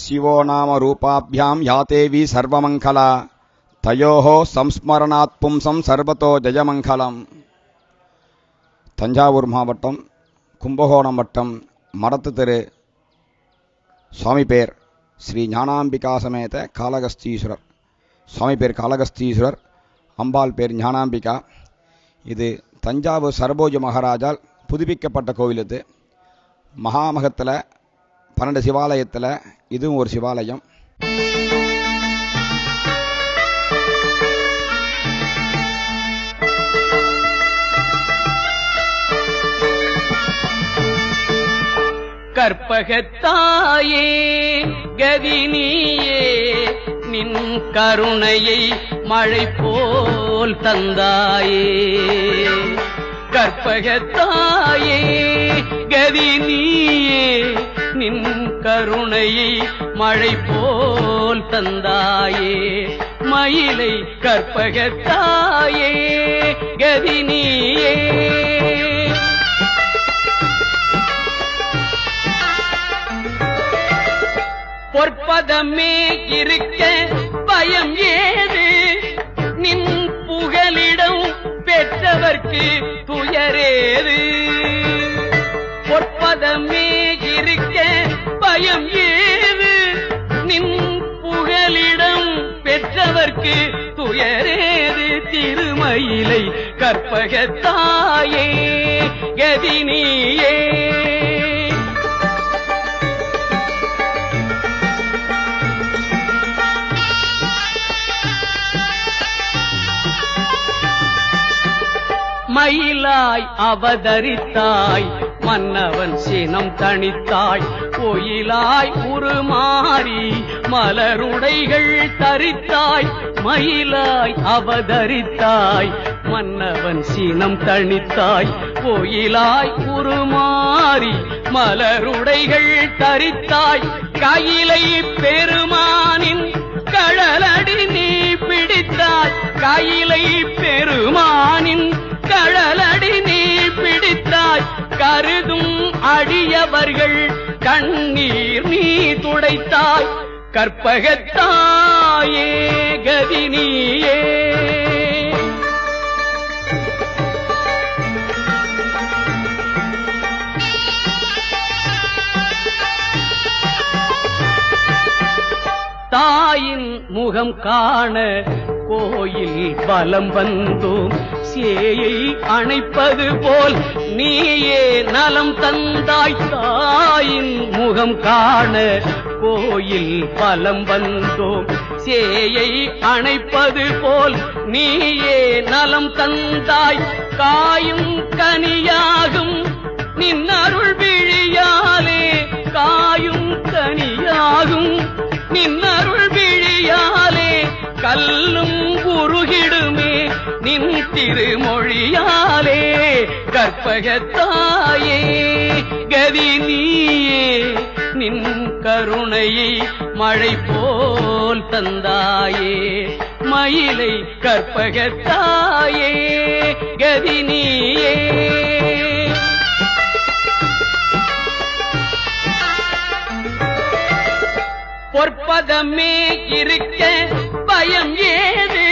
शिवो नाम रूपाभ्याम या देवी सर्वमंगला तयोः संस्मरणात् पुंसं सर्वतो जयमंगलम्. தஞ்சாவூர் மாவட்டம் கும்பகோணம் வட்டம் மடத்து தெரு சுவாமி பேர் ஸ்ரீ ஞானாம்பிகா சமேத காளகஸ்தீஸ்வரர். சுவாமி பேர் காளகஸ்தீஸ்வரர், அம்பாள் பேர் ஞானாம்பிகா. இது தஞ்சாவூர் சரபோஜ மகாராஜால் புதுப்பிக்கப்பட்ட கோவில். இது மகாமகத்தில் 12 சிவாலயத்தில் இதுவும் ஒரு சிவாலயம். கற்பகத்தாயே கதினியே நின் கருணையை மழை போல் தந்தாயே. கற்பகத்தாயே கதினியே நின் கருணையை மழை போல் தந்தாயே. மயிலை கற்பகத்தாயே கதினியே பொற்பதமே இருக்க பயம் ஏது, நின் புகலிடம் பெற்றவர்க்கு துயரேது. பொற்பதமே இருக்க பயம் ஏது, நின் புகலிடம் பெற்றவர்க்கு துயரேது. திருமயிலை கற்பகத்தாயே கதினியே மயிலாய் அவதரித்தாய், மன்னவன் சினம் தணித்தாய். கோயிலாய் உருமாறி மலருடைகள் தரித்தாய். மயிலாய் அவதரித்தாய், மன்னவன் சினம் தணித்தாய். கோயிலாய் உருமாறி மலருடைகள் தரித்தாய். கையிலை பெருமானின் கழலடி நீ பிடித்தாய். கையிலை பெருமானின் கழலடி நீ பிடித்தாய். கருதும் அடியவர்கள் கண்ணீர் நீ துடைத்தாய். கற்பகத்தாயே கதினியே தாயின் முகம் காண கோயில் பலம் வந்தோம். சேயை அணைப்பது போல் நீயே நலம் தந்தாய். தாயின் முகம் காண கோயில் பலம் வந்தோம். சேயை அணைப்பது போல் நீயே நலம் தந்தாய். காயும் கனியாகும் நின் அருள் விழியாலே, காயும் கனியாகும் நின் அருள் விழியாலே. கல்லும் உருகிடுமே நின் திருமொழியாலே. கற்பகத்தாயே கதினியே நின் கருணையை மழை போல் தந்தாயே. மயிலை கற்பகத்தாயே கதினியே பொற்பதமே இருக்க பயம் ஏது,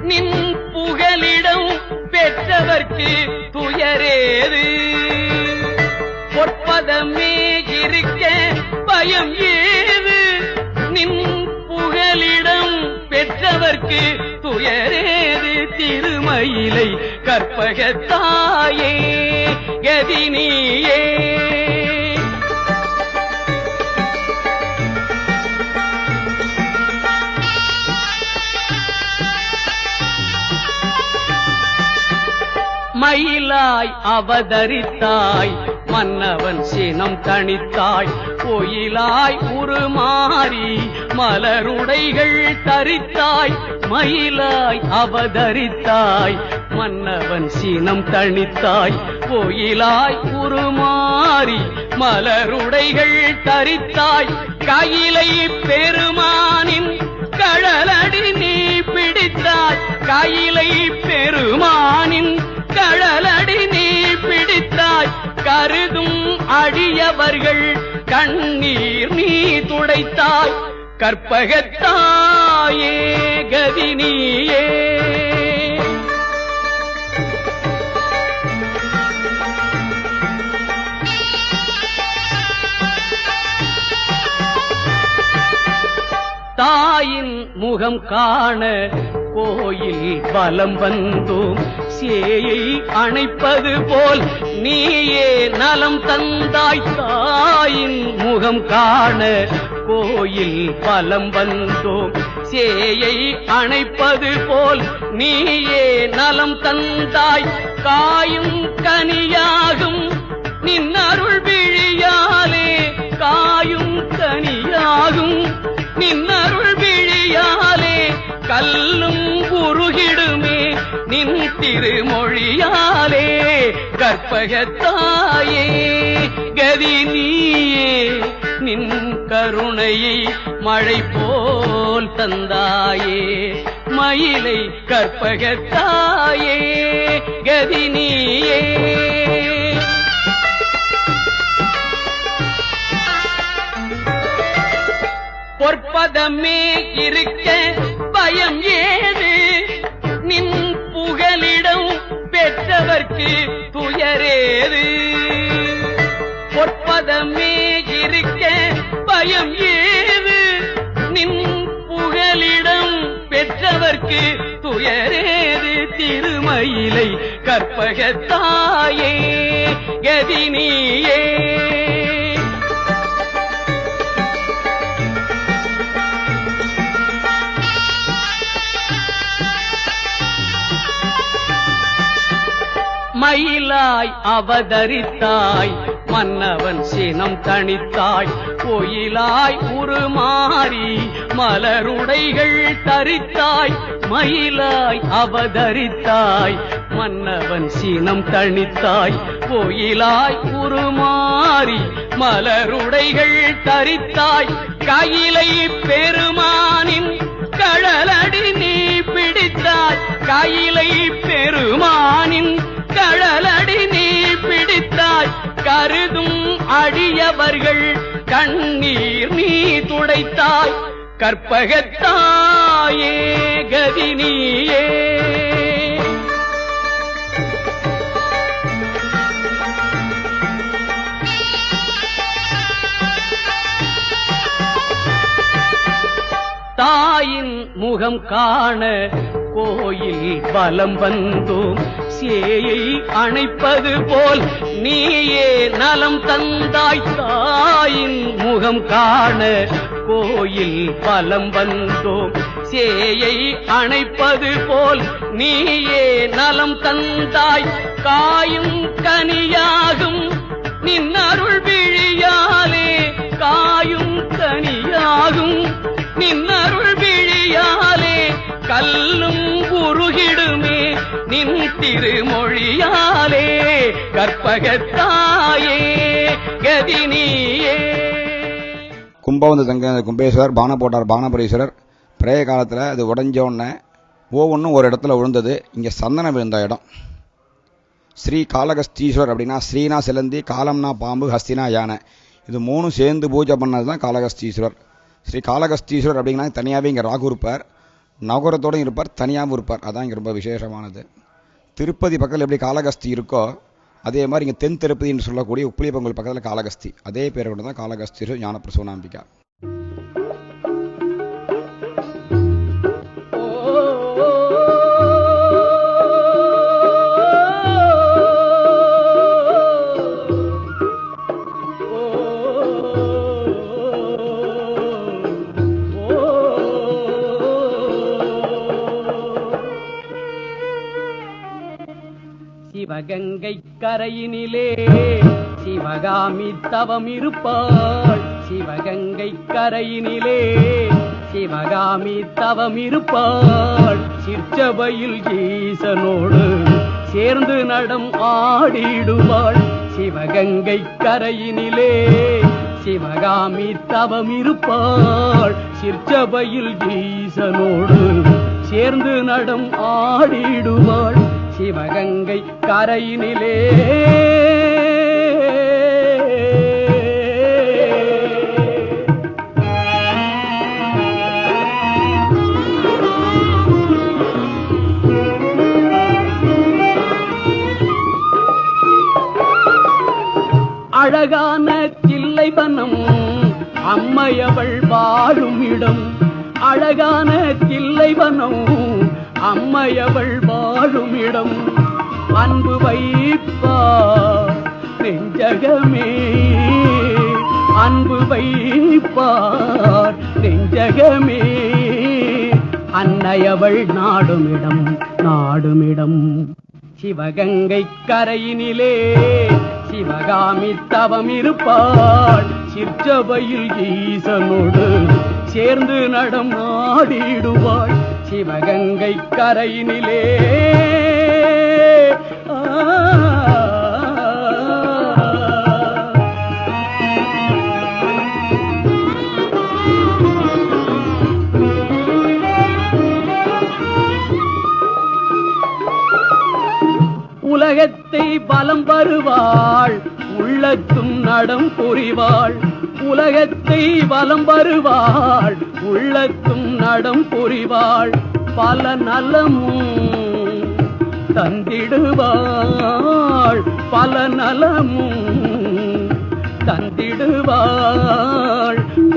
நின் புகலிடம் பெற்றவர்க்கு துயரேது. பொற்பதமே இருக்க பயம் ஏது, நின் புகலிடம் பெற்றவர்க்கு துயரேது. திருமயிலை கற்பகத்தாயே கதினியே மயிலாய் அவதரித்தாய், மன்னவன் சினம் தணித்தாய். கோயிலாய் உருமாறி மலருடைகள் தரித்தாய். மயிலாய் அவதரித்தாய், மன்னவன் சினம் தணித்தாய். கோயிலாய் உருமாறி மலருடைகள் தரித்தாய். கையிலை பெருமானின் கழலடி நீ பிடித்தாய். கையிலை பெருமானின் கழலடி நீ பிடித்தாய். கருதும் அடியவர்கள் கண்ணீர் நீ துடைத்தாய் கற்பகத்தாயே கதி நீயே. தாயின் முகம் காண கோயில் வலம் வந்தோம், சேயை அணைப்பது போல் நீயே நலம் தந்தாய். தாயின் முகம் காண கோயில் வலம் வந்தோம், சேயை அணைப்பது போல் நீயே நலம் தந்தாய். காயும் கனியாகும் நின்னருள் விழியாலே, காயும் கனியாகும் நின்னருள் விழியாலே, கல்லும் உருகிடுமே நின் திருமொழியாலே. கற்பகத்தாயே கதி நீயே, நின் கருணையை மழை போல் தந்தாயே. மயிலை கற்பகத்தாயே கதி நீயே. பொற்பதமே இருக்க பயம் ஏது, நின் புகலிடம் பெற்றவர்க்கு துயரேது. பொற்பதமே இருக்க பயம் ஏது, நின் புகலிடம் பெற்றவர்க்கு துயரேது. திருமயிலை கற்பகத்தாயே கதி நீயே. மயிலாய் அவதரித்தாய் மன்னவன் சினம் தணித்தாய். கோயிலாய் உருமாறி மலருடைகள் தரித்தாய். மயிலாய் அவதரித்தாய் மன்னவன் சினம் தணித்தாய். கோயிலாய் உருமாறி மலருடைகள் தரித்தாய். கையிலை பெருமானின் கழலடி நீ பிடித்தாய். கையிலை பெருமானின் கழலடி நீ பிடித்தாய். கருதும் அடியவர்கள் கண்ணீர் நீ துடைத்தாய். கற்பகத்தாயே கதி நீயே. தாயின் முகம் காண கோயில் வலம் வந்தோம், சேயை அணைப்பது போல் நீயே நலம் தந்தாய். தாயின் முகம் காண கோயில் வலம் வந்தோம், சேயை அணைப்பது போல் நீயே நலம் தந்தாய். காயும் கனியாகும் நின்னருள் விழியாலே, காயும் கனியாகும் நின்னருள் விழியாலே, கல்லும் உருகிடுமே நின் திருமொழியாலே. கற்பகத்தாயே கதி நீயே. கும்பம் தங்க கும்பேஸ்வரர் பானை போட்டார் பானபுரீஸ்வரர். பிரய காலத்தில் அது உடஞ்சோடனே ஒவ்வொன்றும் ஒரு இடத்துல விழுந்தது. இங்கே சந்தனம் விழுந்த இடம். ஸ்ரீ காளகஸ்தீஸ்வரர் அப்படின்னா ஸ்ரீனா சிலந்தி, காலம்னா பாம்பு, ஹஸ்தினா யானை. இது மூணும் சேர்ந்து பூஜை பண்ணது தான் காளகஸ்தீஸ்வரர். ஸ்ரீ காளகஸ்தீஸ்வரர் அப்படின்னா தனியாகவே இங்கே ராகு இருப்பார், நகரத்தோடு இருப்பார், தனியாகவும் இருப்பார். அதான் இங்கே ரொம்ப விசேஷமானது. திருப்பதி பக்கத்தில் எப்படி காளகஸ்தி இருக்கோ அதே மாதிரி இங்கே தென் திருப்பதின்னு சொல்லக்கூடிய உப்பிலியப்பங்கோல் பக்கத்தில் காளகஸ்தி, அதே பேரை கொண்டு தான் காளகஸ்தீஸ்வரர் ஞானப்பிரசூனாம்பிகா. சிவகங்கை கரையினிலே சிவகாமி தவம் இருப்பாள். சிவகங்கை கரையினிலே சிவகாமி தவம் இருப்பாள். சிற்சபையில் ஈசனோடு சேர்ந்து நடம் ஆடிடுவாள். சிவகங்கை கரையினிலே சிவகாமி தவம் இருப்பாள். சிற்சபையில் ஈசனோடு சேர்ந்து நடம் ஆடிடுவாள். சிவகங்கை கரையினிலே அழகான தில்லைவனம் அம்மையவள் வாழும் இடம். அழகான தில்லைவனம் அம்மையவள் வாழும் இடம். அன்பு வைப்பார் நெஞ்சகமே, அன்பு வைப்பார் நெஞ்சகமே. அன்னையவள் நாடுமிடம் நாடுமிடம். சிவகங்கை கரையினிலே சிவகாமி தவம் இருப்பாள். சிற்றபையில் ஈசனோடு சேர்ந்து நடம் ஆடிடுவாள். சிவகங்கை கரையினிலே உலகத்தை பலம் வருவாள், உள்ளத்தும் நடம் புரிவாள். உலகத்தை பலம் வருவாள், உள்ளத்தும் நடம் புரிவாள். பல நலமும் தந்திடுவாள், பல நலமும் தந்திடுவாள்.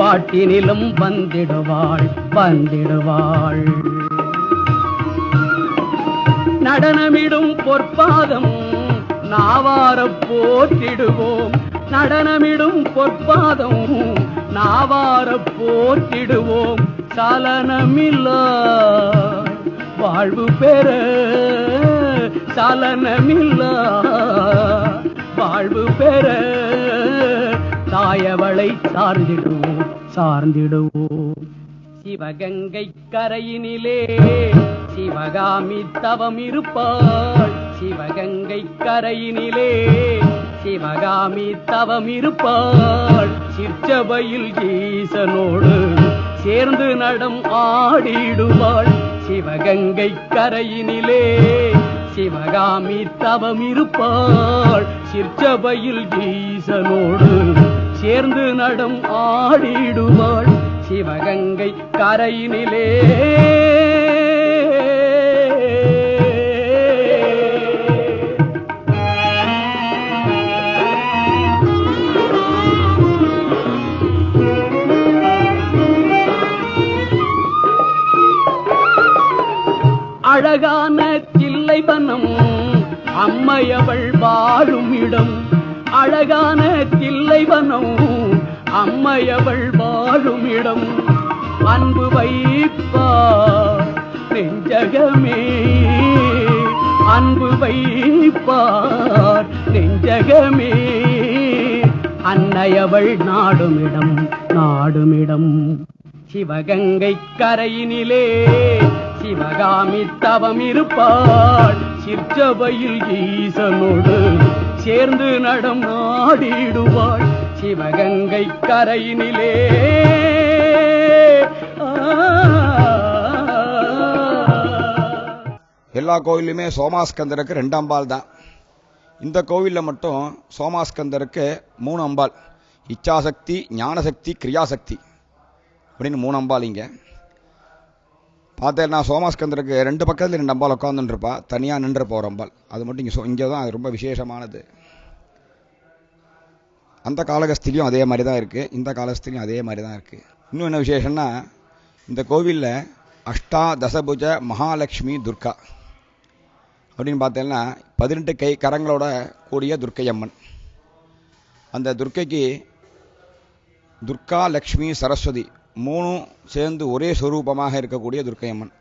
பாட்டினிலும் வந்திடுவாள் வந்திடுவாள். நடனமிடும் பொற்பாதம் நாவார போற்றிடுவோம். நடனமிடும் பொற்பாதம் நாவார போற்றிடுவோம். சலனமில்லா வாழ்வு பெற, சலனமில்லா வாழ்வு பெற தாயவளை சார்ந்திடுவோம் சார்ந்திடுவோம். சிவகங்கை கரையினிலே சிவகாமி தவம் இருப்பாள். சிவகங்கை கரையினிலே சிவகாமி தவம் இருப்பாள். சிற்றபையில் ஈசனோடு சேர்ந்து நடம் ஆடிடுவாள். சிவகங்கை கரையினிலே சிவகாமி தவம் இருப்பாள். சிற்றபையில் ஈசனோடு சேர்ந்து நடம் ஆடிடுவாள். சிவகங்கை கரையினிலே அழகான தில்லைவனம் அம்மையவள் வாழும் இடம். அழகான தில்லைவனம் அம்மையவள் வாழும் இடம். அன்பு வைப்பார் நெஞ்சகமே, அன்பு வைப்பார் நெஞ்சகமே. அன்னையவள் நாடுமிடம் நாடுமிடம். சிவகங்கை கரையினிலே சிவகாமி தவம் இருப்பாள். சிற்றபையில் ஈசனோடு சேர்ந்து நடம் ஆடிடுவாள். சிவகங்கை கரையினிலே எல்லா கோவிலுமே சோமாஸ்கந்தருக்கு 2 அம்பாள் தான். இந்த கோவிலில் மட்டும் சோமாஸ்கந்தருக்கு 3 அம்பாள். இச்சாசக்தி, ஞானசக்தி, கிரியாசக்தி அப்படின்னு 3 அம்பாள். இங்கே பார்த்தேன்னா சோமாஸ்கந்தருக்கு 2 பக்கத்தில் 2 அம்பாள் உட்காந்துருப்பா, தனியாக நின்று போகிற அம்பாள். அது மட்டும் இங்கே தான் ரொம்ப விசேஷமானது. அந்த காலகஸ்திலையும் அதே மாதிரி தான் இருக்குது, இந்த காலகஸ்திலையும் அதே மாதிரி தான் இருக்குது. இன்னும் என்ன விசேஷம்னா, இந்த கோவிலில் அஷ்டாதசபுஜ மகாலட்சுமி துர்கா அப்படின்னு பார்த்தேன்னா 18 கரங்களோட கூடிய துர்க்கை அம்மன். அந்த துர்க்கைக்கு துர்கா, லக்ஷ்மி, சரஸ்வதி 3 சேர்ந்து ஒரே ஸ்வரூபமாக இருக்கக்கூடிய துர்க்கை அம்மன்.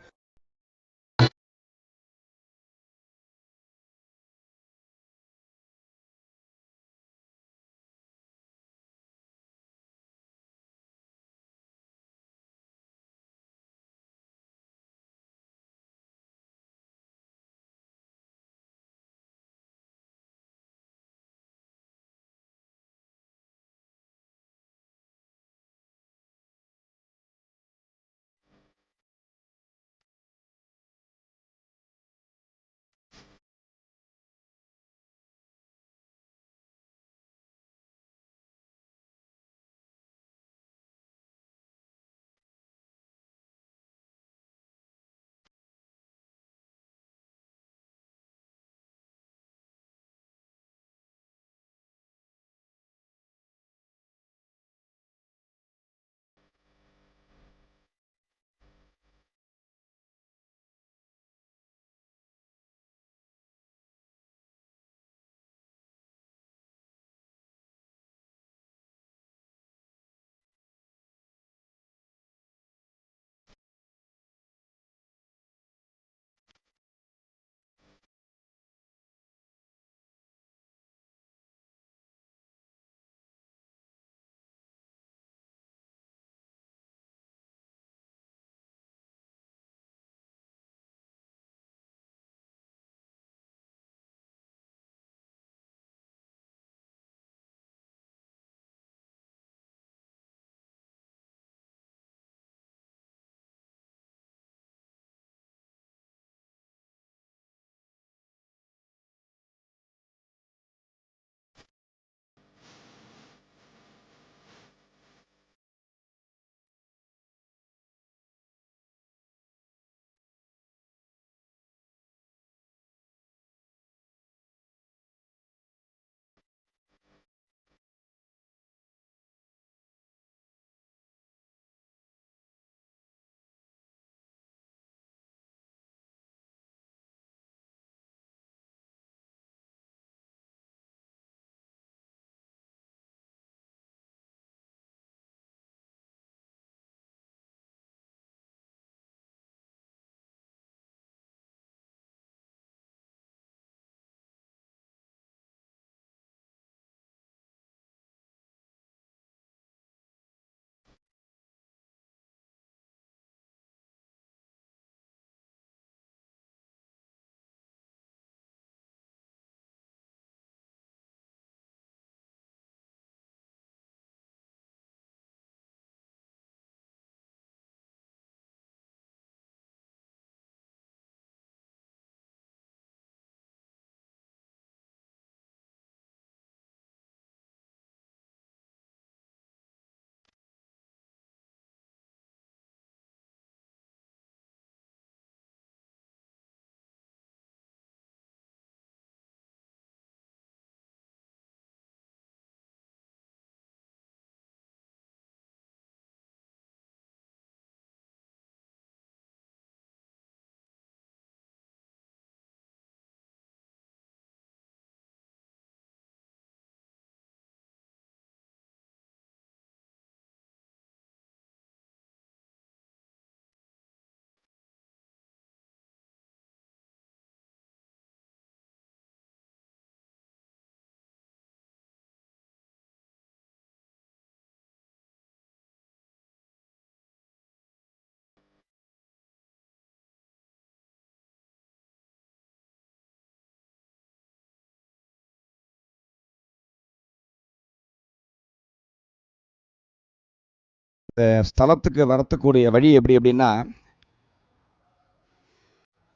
ஸ்தலத்துக்கு வரத்துக்கூடிய வழி எப்படி எப்படின்னா,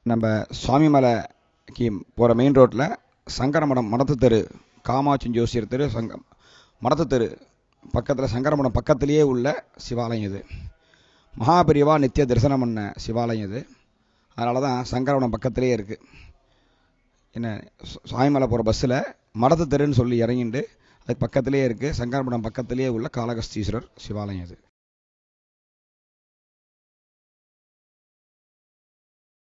நம்ம சுவாமிமலைக்கு போகிற மெயின் ரோட்டில் சங்கரமடம் மடத்து தெரு, காமாட்சி ஜோசியர் தெரு, மடத்து தெரு பக்கத்தில், சங்கரமடம் பக்கத்திலேயே உள்ள சிவாலயம் இது. மகாபெரிவா நித்திய தரிசனம் பண்ண சிவாலயம் இது. அதனால தான் சங்கரமடம் பக்கத்திலே இருக்குது. என்ன, சுவாமிமலை போகிற பஸ்ஸில் மடத்து தெருன்னு சொல்லி இறங்கிட்டு அது பக்கத்திலே இருக்குது. சங்கரமடம் பக்கத்திலே உள்ள காளகஸ்தீஸ்வரர் சிவாலயம் இது.